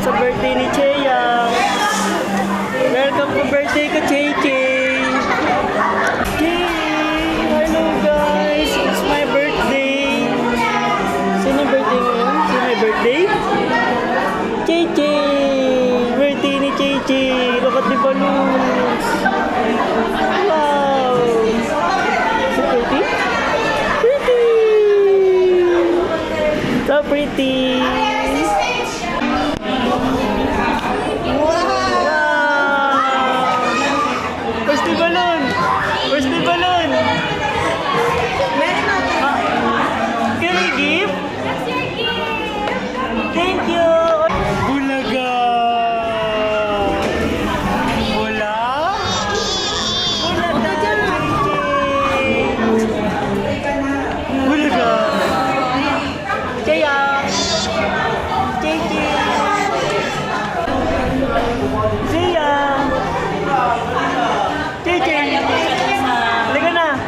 Sa birthday ni Cheya. Welcome to birthday ko, Chay. Hello guys, it's my birthday. Sino birthday ngayon? Sino my birthday? Chay. Birthday ni Chay. Look at the balloons. Wow. So pretty? So pretty. Where's the balloon? Can I give? That's your gift. Thank you. Bulaga. Bula? Bulaga. Bulaga. Cheya. Chay. Cheya.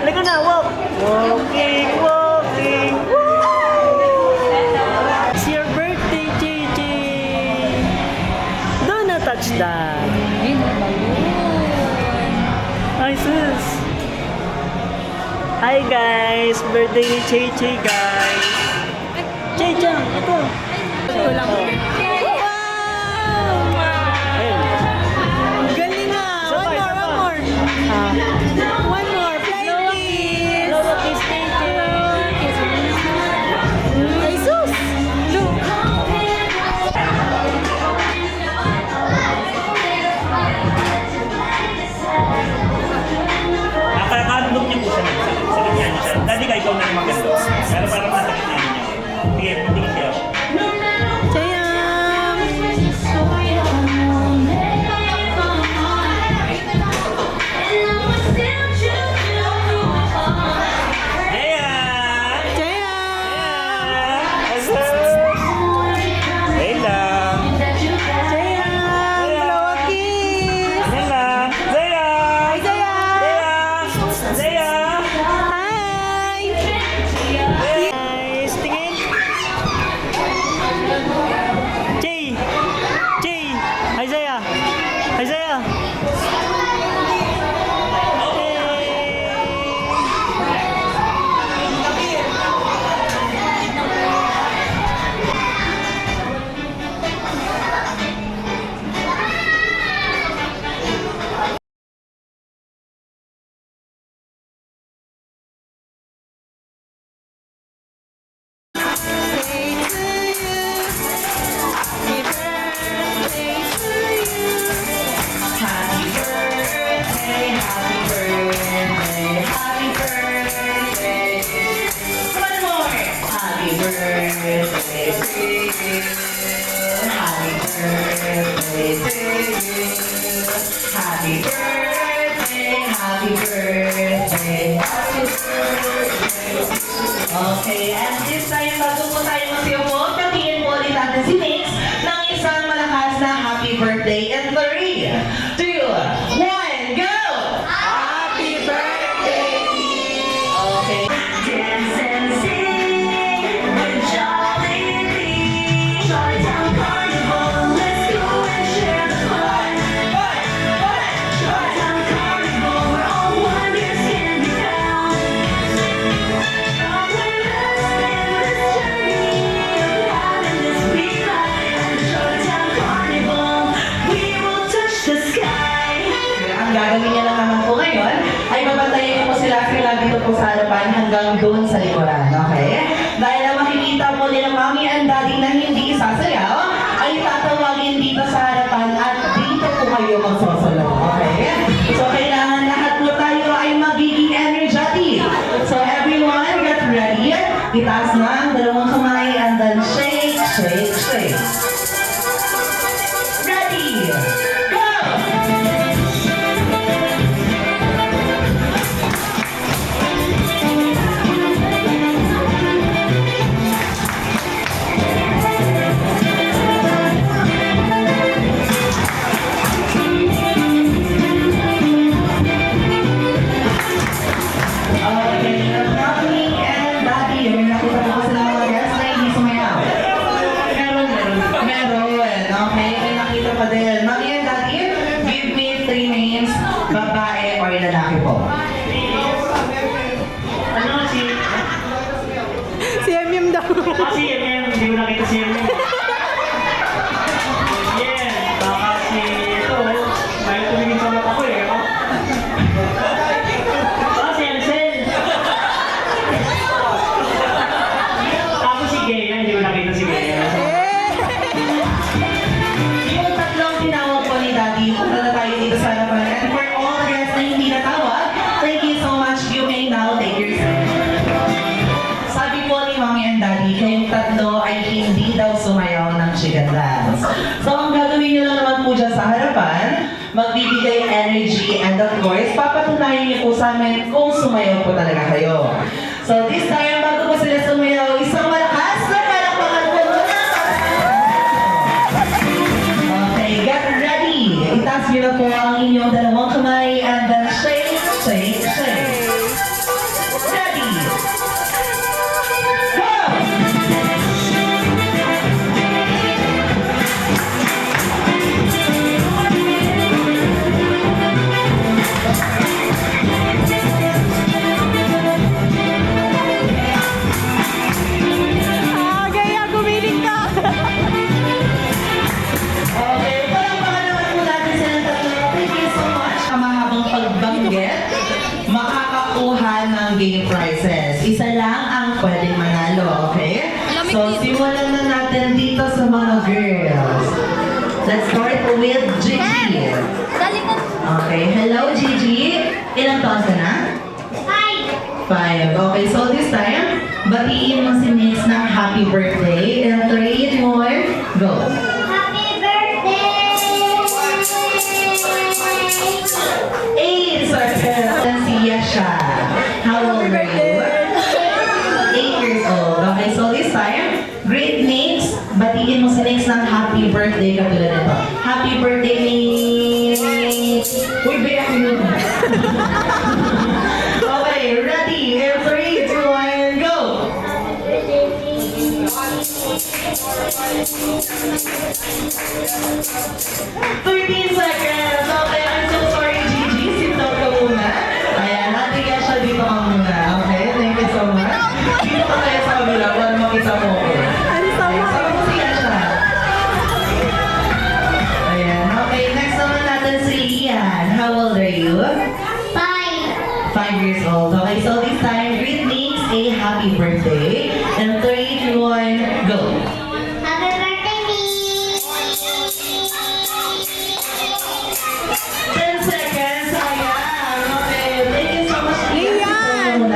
Liga na, walk. Walking. It's your birthday, Gigi. Don't touch that. Hi, sis. Hi, guys. Birthday ni Chay, guys. Chay, ito. Ito lang. Galing nga. One more. One more. Flying kiss. Lola kiss, thank you. Ay, sus. Look. Nakakandog niyo po siya sa kanya niya siya. Dati ka ikaw na yung magandog. Pero parang nasa kanya niya. Sige, hindi siya. Sayang. Isaiah. Okay, and this time, bago po tayo magsiupo, patingin po ulit natin si Nix ng isang malakas na happy birthday. And 3, 2, 1, go! Happy birthday! Okay. Dance and sing with Jollibee. Jolly Town Carnival, let's go and share the fun. Jolly Town Carnival, where all wonders can be found. Come with us in this journey. sila dito po sa harapan hanggang doon sa likuran, okay? Dahil na makikita po nila Mami and Daddy na hindi sasayaw, ay tatawagin dito sa harapan at dito po kayo magsasayaw, okay? So kailangan lahat po tayo ay magiging energetic. So everyone, get ready. Itaas na ang dalawang kamay and then shake, shake, shake. Ready, go! Babae or lalaki po? Ano si... Si Emim daw. Kasi hindi ko nakita si Emil. Yeah, baka si ito, may tumingin sa mata ko eh. Baka si Ansel. Tapos si Gaya, hindi ko nakita si Gaya. Yung tatlong tinawag po ni Daddy, punta na tayo dito sa harapan. And for all the guests na hindi natawag, thank you so much. You may now take your seat. Sabi po ni Mommy and Daddy, kayong tatlo ay hindi daw sumayaw ng chicken dance. So ang gagawin nyo lang naman po dyan sa harapan, magbibigay energy and of course, papatunayan niyo po sa amin kung sumayaw po talaga kayo. So this time, bago po sila sumayaw, isang malakas na palakpakan po muna. Okay, get ready. Itaas niyo na po ang inyong dalawang kamay and then shake, shake, shake. Ready? Go! Ah, Gaya, gumiling ka. Okay, palakpakan naman po natin silang tatlo. Thank you so much. Sa mahabang pagbanggit, makakakuha ng game prizes. Isa lang ang pwedeng manalo, okay? So, simulan na natin dito sa mga girls. Let's start with Gigi. Okay, hello Gigi. Ilang taon ka na? 5. Okay, so this time, batiin mo si Nix ng happy birthday. And 3, 2, 1, go. Happy birthday! 8 seconds. Si Yasha. How old are you? 8 years old. Okay, so this time, great Nix. Batiin mo si Nix ng happy birthday katulad nito. Happy birthday, Nix! Uy, baya ko yun. Okay, ready? In 3, 2, 1, go! 13 seconds. Okay, I'm so sorry, Gigi. Sit down ka muna. Ayan, Ate Yasha, dito ka muna. Okay, thank you so much. Dito ka tayo sa kabila para makita mo ako. Ano sa Ayan, sama mo si Yasha. Ayan, okay, next naman natin si Ian. How old are you? 5 years old. Okay, so this time, greet Nix a happy birthday. And 3, 2, 1, go. Happy birthday, me! 10 seconds, sayang. Okay, thank you so much. Lian!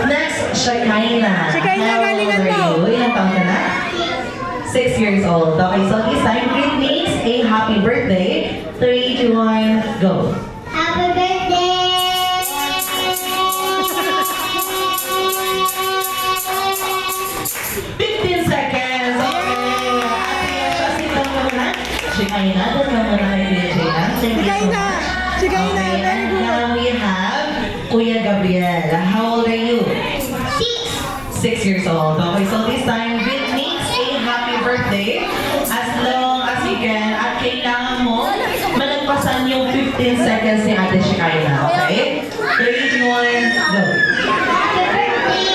Next, Shekinah. Shekinah, How galingan old are mo. you? Ilang taon ka na? 6 years old. Okay, so this time, greet Nix a happy birthday. 3, 2, 1, go. Happy birthday! 15 seconds. Okay. Ate Yasha, sit down ka muna. Shekinah, doon ka muna kay Kuya Jayna. Thank you so Shekinah. much. Shekinah, Okay, very and good. now we have Kuya Gabriel. How old are you? 6 years old. Okay, so this time, greet Nix a happy birthday. As long as you can, at kailangan mo malagpasan yung 15 seconds ni Ate Shekinah. Okay? 3, 2, 1, go. Happy birthday!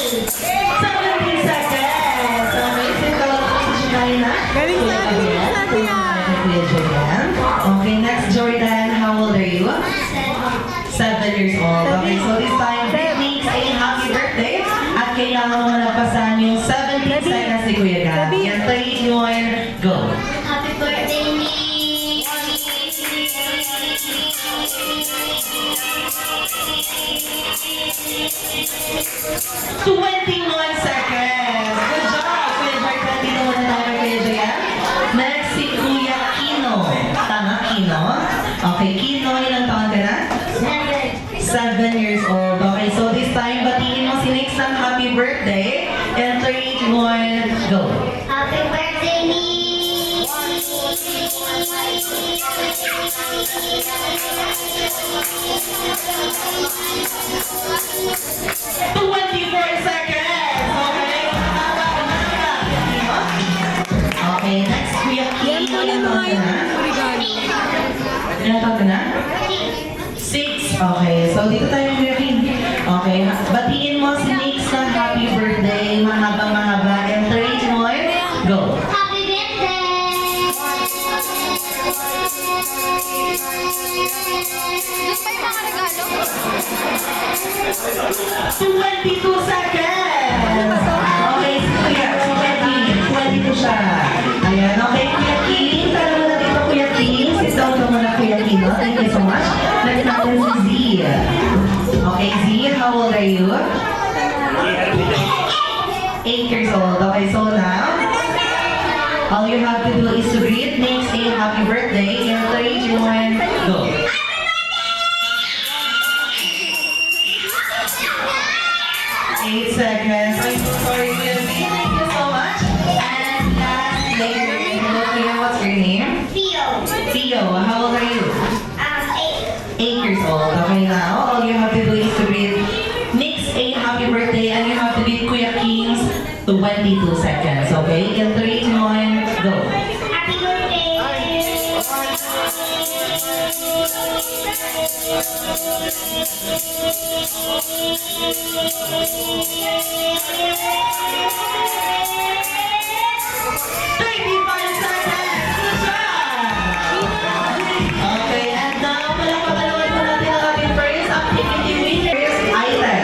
17 seconds. Okay, sit down po si Shekinah. Galing sa atin, Kuya galing sa atin Gabriel. yan. Kuya Jayna. Ayan. Okay, next Jordan, how old are you? 7 years old. Okay, so this time, Britney, say happy birthday. At kailangan mo malampasan yung 17 seconds ni Kuya Gab. Yan, 3, 2, 1, go. Happy birthday, me. 21 seconds. Good job, Kuya Jordan. Dito muna tayo kay Kuya Joyan. Next, si Kuya Kino. Tama, Kino? Okay, Kino, ilang taon ka na? 7 years old. Okay, so this time, batiin mo si Nix ng happy birthday. And 3, 2, 1, go. Happy birthday, me. 24 seconds. Okay, okay, next, Kuya Kino. Ilang taon ka na? Ilang taon ka na? 6. Okay, so dito tayo Kuya Kim. Okay, batiin mo si Nix ng happy birthday. Mahaba. And 3, 2, 1, go. Happy birthday. 22 seconds! Okay, si Kuya Kim. 22 siya. Ayan, okay, Kuya Kim. Tara muna dito, Kuya Kim. Sit down ka muna, Kuya Kim. No? Thank you so much. Next natin si Z. Okay, Z, how old are you? 8 years old. Okay, so now, all you have to do is to greet Nix a happy birthday. In 3, 2, 1, go. 8 seconds. I'm so sorry, Kuya Z. Thank you so much. And last, Kuya, what's your name? Theo. Theo, how old are you? 8. 8 years old. Okay, now, all you have to do is to greet Nix a happy birthday, and you have to greet Kuya King's 22 seconds. Okay? In 3, 2, 1, go. Happy birthday. Okay, and now, palakpakan po natin ang ating first activity winner. Item.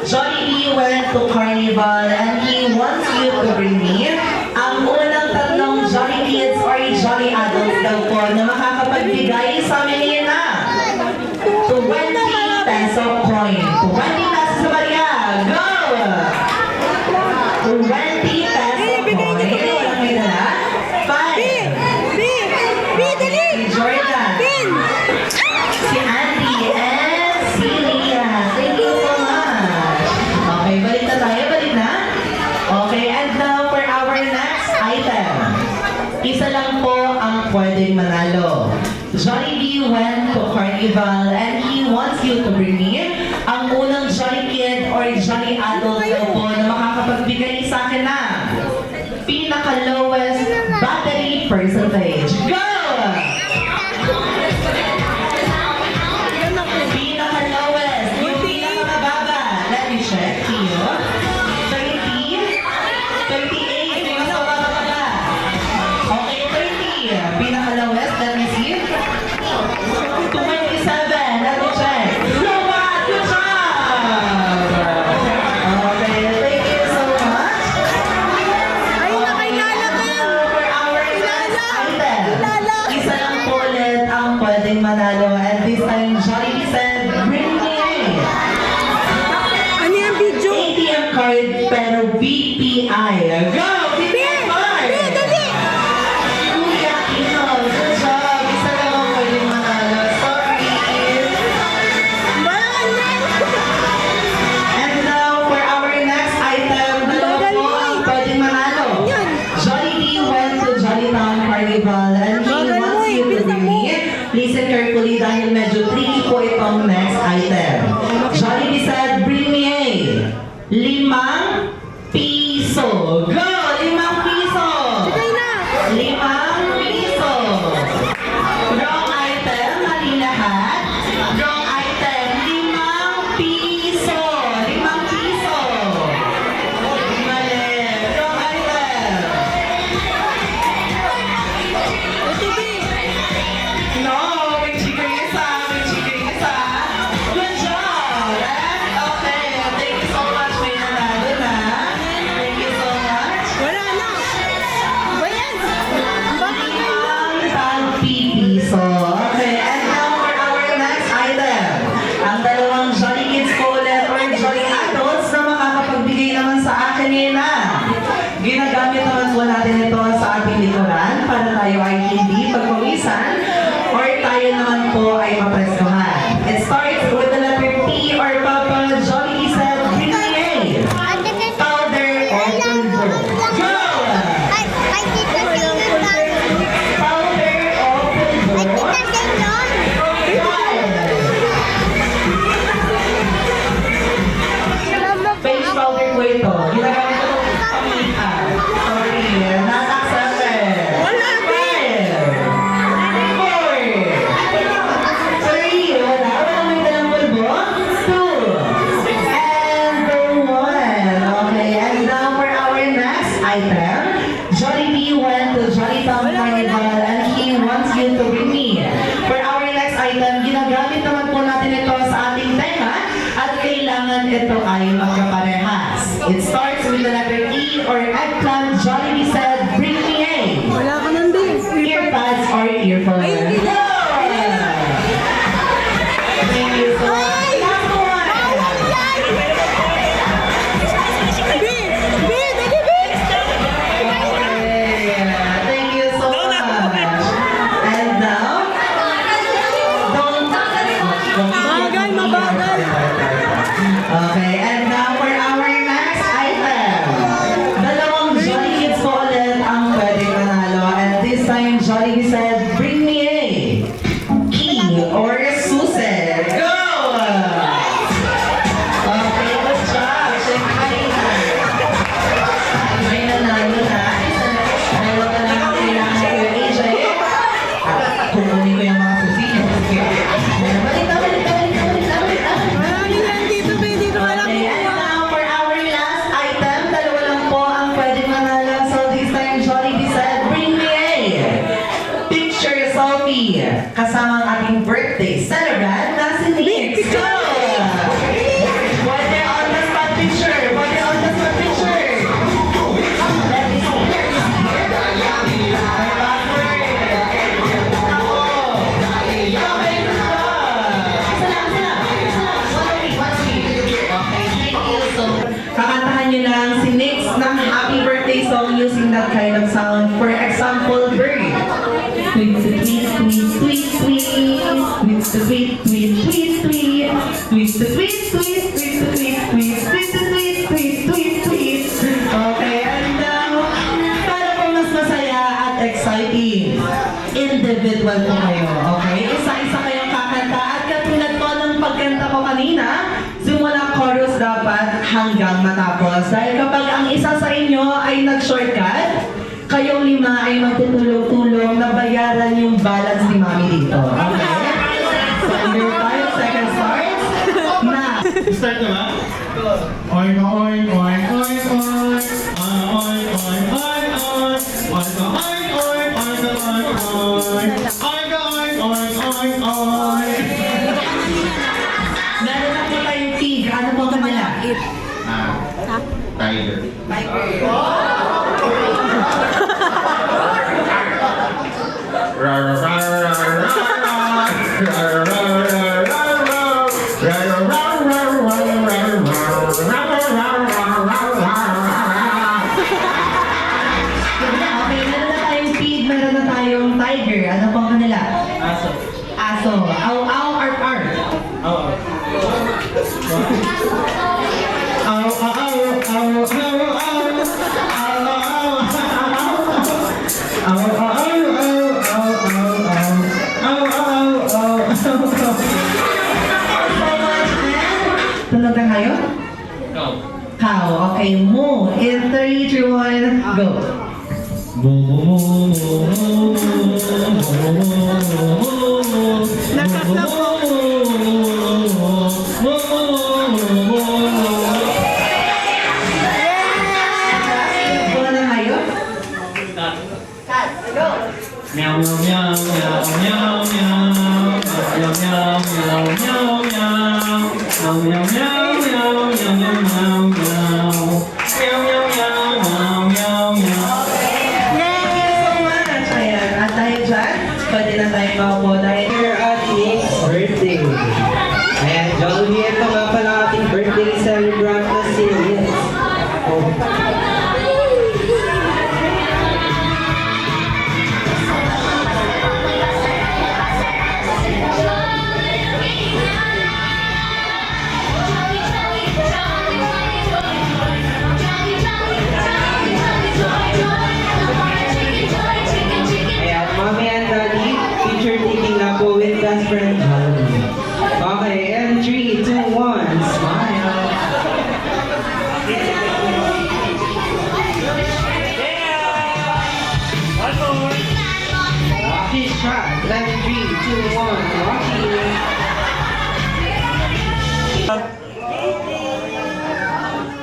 Jollibee went to Carnival and he wants you to bring me ang unang tatlong Jolly Kids or Jolly Adults daw po na makakapagbigay sa amin ngayon na 20 peso coin. 20 pesos sa Maria. Go! 20 peso coin. Walang may dala. 5. Si Jordan. Si Andy and si Leah. Thank you so much. Okay, balik na tayo. Balik na. Okay, and now for our next item. Isa lang po ang pwedeng manalo. Jollibee went to Carnival and he wants you to bring me ang unang Jolly Kid or Jolly Adult daw po na makakapagbigay sa akin na pinaka-lowest battery percentage. Go! Pinaka-lowest, yung pinaka-mababa. Let me check here. 30, 38, yung mas mababa pa ba? Okay, 30. Pinaka-lowest, let me see. 27, let me check. Lower, good job! Okay, thank you so much. Ay, nakilala ka yan. For our next item. Kilala. Isa lang po ulit ang pwedeng manalo. And this time, Jollibee said, bring me Ano yung video? ATM card pero BPI. Go! BPI card! Dali! Kuya Kino, good job. Isa lang ang pwedeng manalo. Sorry. And now, for our next item, dalawa po ang pwedeng manalo. Yan. Jollibee went to Jollytown Carnival and he Bagal mo wants eh, you to bilisan bring mo. me. Listen carefully dahil medyo tricky po itong next item. Jollibee said, bring me a 5 piso. Go! 5 piso! Sige na. 5 piso. Wrong item, mali lahat. Wrong item, 5 piso. 5 piso. Mali. Wrong item. OTV. pagpawisan, or tayo naman po ay mapreskohan. It starts with the letter P or Papa Jollibee said, bring me A. Powder or pulver? Go! Powder or pulver? Face powder po ito. Ginagamit ko itong pang-makeup. Sorry, not accepted. Walang may dalang bulbo. 2. And the 1. Okay, and now for our next item. Jollibee went to Jollytown Carnival and he wants you to bring me. For our next item, ginagamit naman po natin ito sa ating tenga at kailangan ito ay magkaparehas. It starts with the letter E or eggplant. Jollibee said, bring me A. Wala ka nang din. Earpads or earphones? Ay, hindi na. Thank you so much. Last one. B, dali B. Okay. Thank you so much. And now, Mabagal, mabagal. okay, and now for our next item. Dalawang Jolly Kids po ulit ang pwedeng manalo. And this time, Jollibee said, bring me A. Key or susi. Go! Okay, good job. Siyempre na. May nanalo na. Dalawa na lang ang kailangan ko yung AJ. Kukunin ko yung mga susi niyo. Balik. Marami yan dito, B. Dito ka lang Okay, and kukuha. now for our last item, dalawa lang po ang pwedeng manalo. So this time, Jollibee said, bring me A. Picture selfie. Kasama ang ating birthday celebrant na si Nix. Go! Pwede on the spot picture. Pwede on the spot picture. Let me see. My backward. Ako. Okay, good job. Isa lang. One week. Okay, thank you. So, kakantahan niyo lang si Nix ng happy birthday song using that kind of sound. For example, bird. Tweet, tweet, tweet, tweet, tweet. Tweet, tweet, tweet, tweet, tweet. Tweet, tweet, tweet, tweet, tweet, tweet. Tweet, tweet, tweet, tweet, tweet. Okay, and para po mas masaya at exciting, individual po kayo, okay? Isa-isa kayong kakanta at katulad po ng pagkanta ko kanina, simula chorus dapat hanggang matapos. Dahil kapag ang isa sa inyo ay nag-shortcut, kayong lima ay magtutulong-tulong na bayaran yung balance ni Mami dito. Okay? So, your 5 seconds starts na. Start na ba? Oink, oink, oink, oink, oink. Oink, oink, oink, oink. Oink, oink, oink, oink, oink, oink. Oink, oink, oink, oink, oink. Meron na po tayong pig. Ano po kanila? Tiger. Okay, meron na tayong pig, meron na tayong tiger. Ano po kanila? Aso. Aso. Aw, aw, arf, arf. Oo. Ow, ow, ow, ow, ow, ow. Ow, ow, ow. Ow, ow, ow, ow, ow, ow. Ow, ow, ow. Tunog na kayo? Go. Cow. Okay, moo. In 3, 2, 1, go. Wala na kayo? Cut. Go. Meow, meow, meow, meow, meow, meow. Meow, meow, meow, meow, meow. Meow, meow, meow, meow, meow, meow, meow, meow. Meow, meow, meow, meow, meow, meow. Thank you so much. Ayan. At dahil dyan, pwede na tayo makapo dahil Here at Nick's birthday. Ayan, Jollibee, ito nga pala ating birthday celebrant na si Nick. Oh. Left 3, 2, 1, Rocky.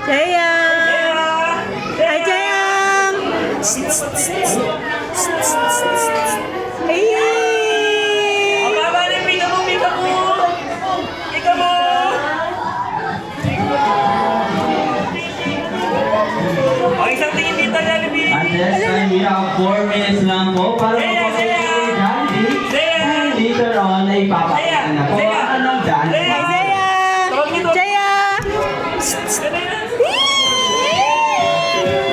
Jayang! Hi, Jayang! Hey! Ang baba na, pika mo, pika mo! Pika mo! O, isang tingin dito, Jollibee! At this time, we have 4 minutes lang po para Zaya, mapapagay Zaya! kay Jollibee. Zaya! And later on, ay papakita na po Zaya! ang ng dance. Zaya! Jaya! Jaya!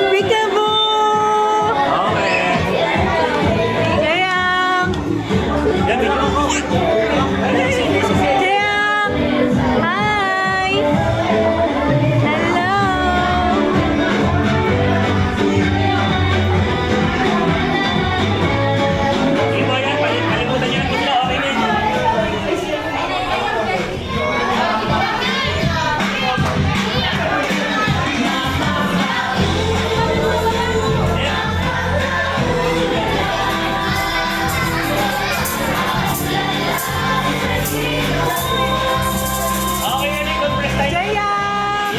Peekaboo! Okay. Jayang! Yan, pika mo. Jayang! Hi! Hello! Iba yan, palimutan niyo lang sila. Okay na yun. Okay, yan yung compress tayo. Jayang!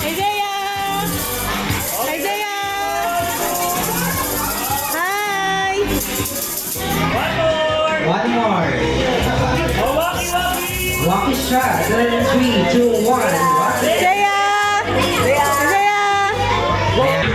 Hey, Jayang! Hi, Jayang! Hi! One more. One more. Oh, waki. Rocky shot. Left 3, 2, 1, Rocky. Jayang! Jayang! And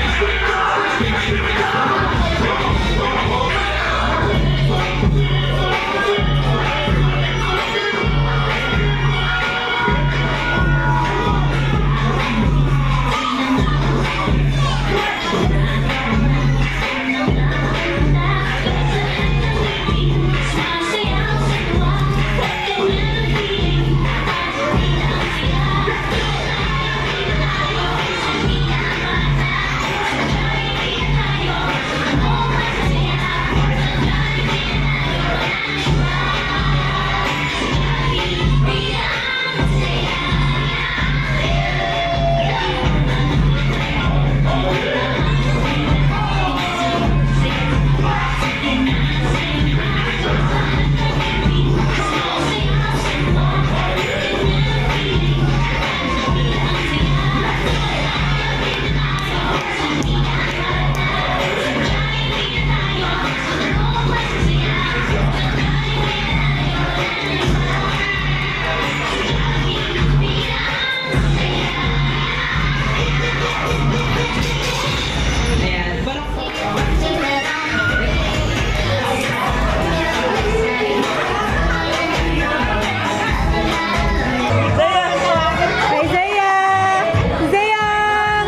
Hi, Jayang! Jayang!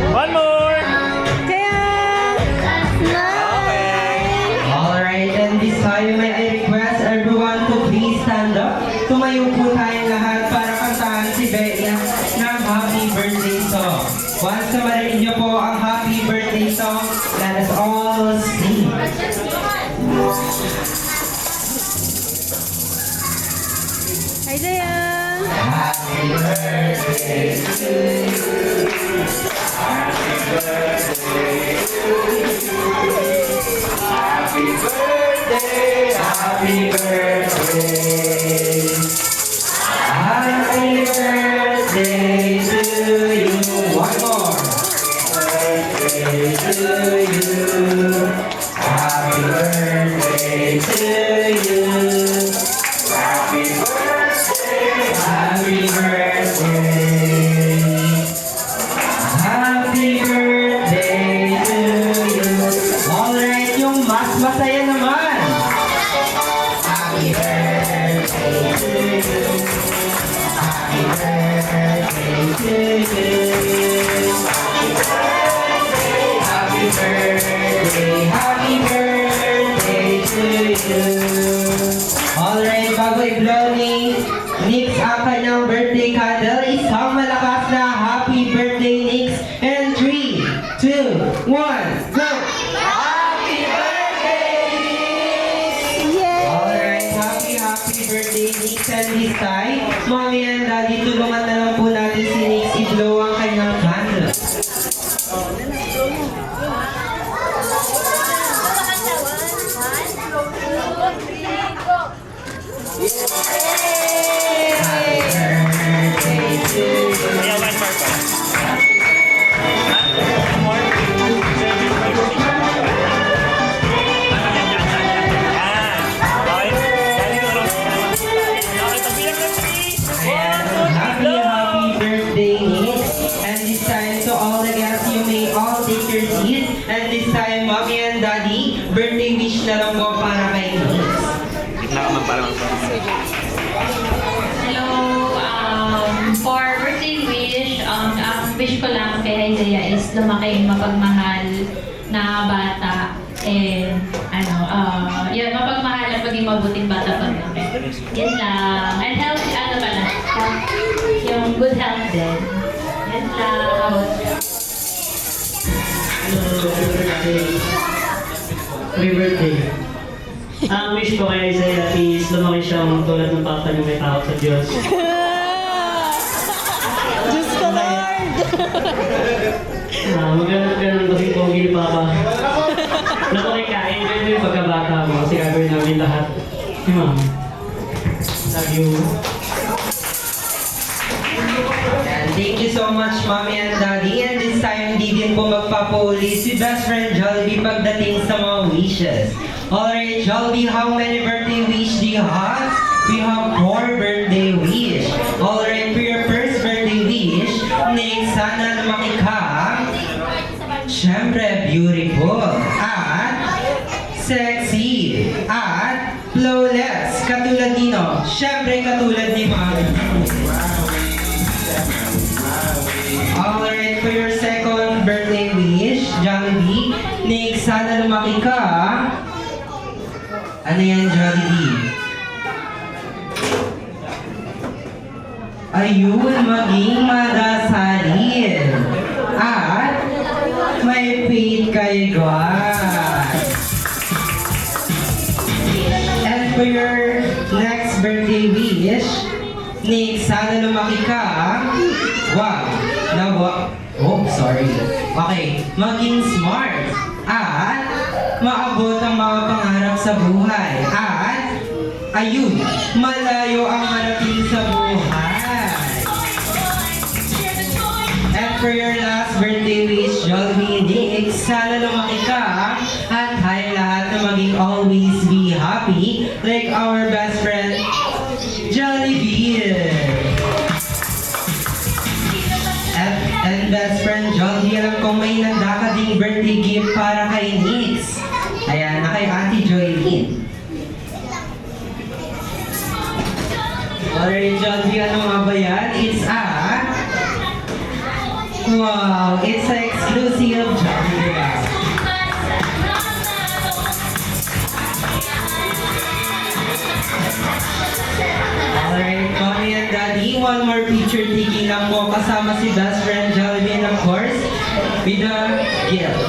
One more. Jayang! Smile! alright, and this time I request everyone to please stand up. Tumayo po tayong lahat para kantahan si Bea ng Happy Birthday song. Once na marinig niyo po ang Happy Birthday song, let us all sing. Hi, Jayang! Happy birthday to you. Happy birthday to you. Happy birthday, happy birthday. Happy birthday to you. One more. Birthday to you. Happy birthday to you. Happy birthday. Happy birthday. Happy birthday to you. Alright, yung mas masaya naman. Happy birthday to you. Happy birthday to you. Happy birthday, happy birthday to you. Alright, bago i-blow ni Nix ang kanyang birthday candle, isang malakas na happy birthday Nix. And 3, 2, 1, go! Happy birthday, Nix! Yay! Alright, happy birthday Nix. And this time, Mommy and Daddy, tulungan na lang po natin si Nix i-blow ang kanyang candle. birthday wish na lang po para kay Nix. Hello, for birthday wish, ang wish ko lang kay Isaiah is lumaki mapagmahal na bata. And, yun, mapagmahal at maging mabuting bata paglaki. Yan lang. And health, yung good health din. Yan lang. Happy birthday. Ang wish ko kay Isaiah is lumaki siyang tulad ng papa niya may tao sa Diyos. Diyos ko, Lord! Magandang kasi pogi ni Papa. Lumaki ka, enjoy mo yung pagkabata mo kasi gagawin namin lahat. Si Ma'am. Love you. And thank you so much, Mommy and Daddy. And this time, di din po magpapauli si best friend Jollibee pagdating sa mga wishes. Alright, Jollibee, how many birthday wish do you have? We have 4 birthday wish. Alright, for your first birthday wish, Nick, sana lumaki ka. Siyempre, beautiful. At sexy. At flawless. Katulad nino. Siyempre, katulad ni Mommy. Alright, for your second birthday wish, Jollibee, Nick, sana lumaki ka. Ano yan, Jollibee? Ayun, maging madasalin. At may faith kay God. And for your next birthday wish, Nick, sana lumaki ka. Wow. Oh, sorry. Okay. Maging smart. At maabot ang mga pangarap sa buhay. At ayun, malayo ang marating sa buhay. And for your last birthday wish, Jollibee, Nick, sana lumaki ka at tayong lahat na maging always be happy like our best friend, Jollibee. And best friend Jollibee, alam kong may nanda ka ding birthday gift para kay Nix. Ayan, na kay Ate Joylene. Alright, Jollibee, ano nga ba yan? Wow, it's an exclusive Jollibee box. Alright, Mommy and Daddy, one more picture taking lang po kasama si best friend Jollibee and of course, with the gift.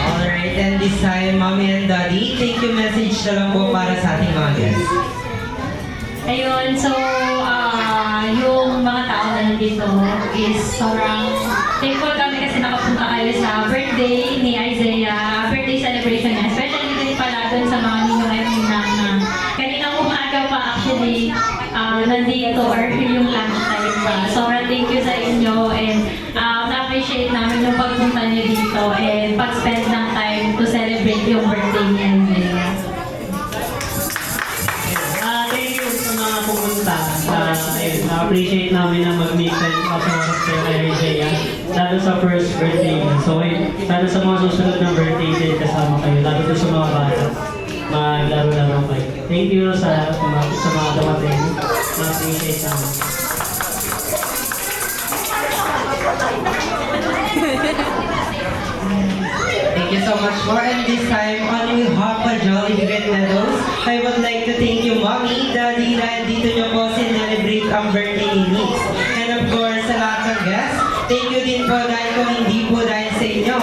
Alright, and this time, Mommy and Daddy, thank you message na lang po para sa ating mga guests. Ayun, so, yung mga tao na nandito is sobrang thankful kami kasi nakapunta kayo sa birthday ni Isaiah, birthday celebration niya. Especially din pala dun sa mga ninong at ninang na kaninang umaga pa actually nandito or yung lunchtime pa. Sobrang thank you sa inyo and na-appreciate namin yung pagpunta niyo dito and pag-spend ng time to celebrate yung birthday ni Isaiah. Thank you sa mga pumunta. Na-appreciate namin na mag-make time sa oras kayo kay Isaiah. Lalo sa first birthday niya. So, sana sa mga susunod na birthday din kasama kayo. Lalo sa mga bata. Maglaro-laro kayo. Thank you sa mga dumating. Na-appreciate namin. Thank you so much for and this time on behalf of Jollibee Red Meadows, I would like to thank you, Mommy, Daddy, dahil dito nyo po sinelebrate ang birthday ni Nix. And of course, sa lahat ng guests, thank you din po dahil kung hindi po dahil sa inyo,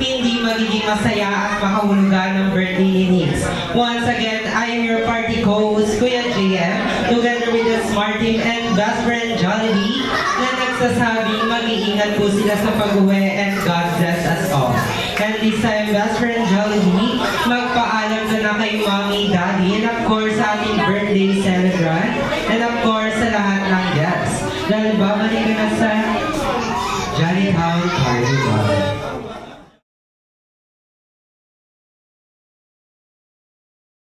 hindi magiging masaya at makahulugan ng birthday ni Nix. Once again, I am your party co-host, Kuya JM, together with the smart team and best friend Jollibee, na nagsasabing mag-iingat po sila sa pag-uwi and God bless us all. And this time, best friend Jollibee, magpaalam na kay Mommy, Daddy, and of course, sa ating birthday celebrant, and of course, sa lahat ng Yes. Dahil babalik ka na sa Jolly Town Carnival.